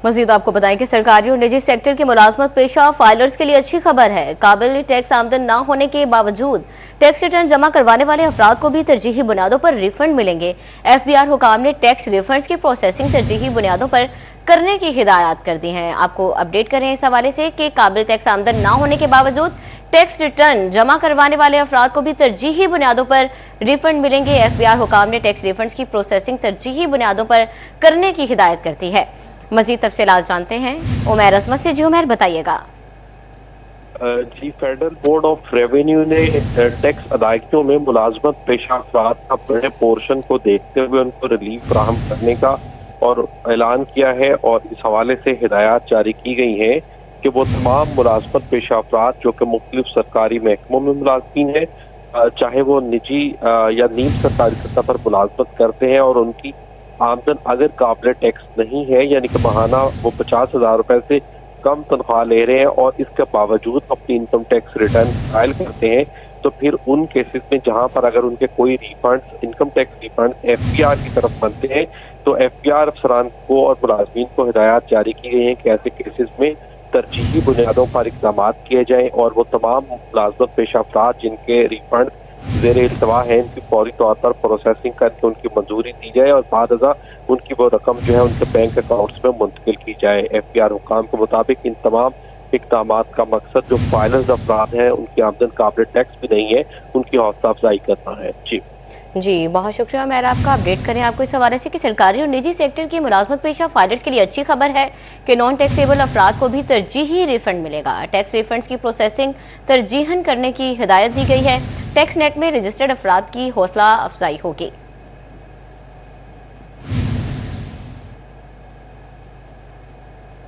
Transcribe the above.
मजीद आपको बताएं कि सरकारी और निजी सेक्टर के मुलाजमत पेशा फाइलर्स के लिए अच्छी खबर है। काबिल टैक्स आमदन न होने के बावजूद टैक्स रिटर्न जमा करवाने वाले अफराद को भी तरजीही बुनियादों पर रिफंड मिलेंगे। FBR हुकाम ने टैक्स रिफंड्स की प्रोसेसिंग तरजीही बुनियादों पर करने की हिदायत कर दी है। आपको अपडेट करें इस हवाले से कि काबिल टैक्स आमदन न होने के बावजूद टैक्स रिटर्न जमा करवाने वाले अफराद को भी तरजीही बुनियादों पर रिफंड मिलेंगे। FBR हुकाम ने टैक्स रिफंड्स की प्रोसेसिंग तरजीही बुनियादों पर करने की हिदायत करती है। मजीद तफसीलात जानते हैं उमैर अजमत से। जी उमैर, बताइएगा। जी, फेडरल बोर्ड ऑफ रेवेन्यू ने टैक्स अदायगियों में मुलाजमत पेशा अफराद का बड़े पोर्शन को देखते हुए उनको रिलीफ फराहम करने का और ऐलान किया है, और इस हवाले से हिदायत जारी की गई हैं कि वो तमाम मुलाजमत पेशा अफराद जो कि मुख्तलिफ सरकारी महकमों में मुलाजमीन हैं, चाहे वो निजी या नीम सरकारी सतह पर मुलाजमत करते हैं और उनकी आमदन अगर काबिल टैक्स नहीं है, यानी कि माहाना वो 50,000 रुपए से कम तनख्वाह ले रहे हैं और इसके बावजूद अपनी इनकम टैक्स रिटर्न फाइल करते हैं, तो फिर उन केसेस में जहां पर अगर उनके कोई refund income tax refund FBR की तरफ बनते हैं, तो FBR अफसरान को और मुलाजमीन को हिदायत जारी की गई है कि ऐसे केसेस में तरजीही बुनियादों पर इक़दाम किए जाएं और वो तमाम मुलाजमत पेशा अफराद जिनके रिफंड ज़ेर इल्तवा है, इनकी फौरी तौर पर प्रोसेसिंग करके उनकी मंजूरी दी जाए और बाद अज़ा उनकी वो रकम जो है उनके बैंक अकाउंट्स में मुंतकिल की जाए। FBR हुकाम के मुताबिक इन तमाम इक़दाम का मकसद जो फाइलर्स अफराद हैं उनकी आमदन काबिल टैक्स भी नहीं है, उनकी हौसला अफजाई करना है। जी, बहुत शुक्रिया मैंने आपका अपडेट करें। आपको इस हवाले से कि सरकारी और निजी सेक्टर की मुलाजमत पेशा फाइलर्स के लिए अच्छी खबर है कि नॉन टैक्सेबल अफराद को भी तरजीही रिफंड मिलेगा। टैक्स रिफंड्स की प्रोसेसिंग तरजीहन करने की हिदायत दी गई है। टैक्स नेट में रजिस्टर्ड अफराद की हौसला अफजाई होगी।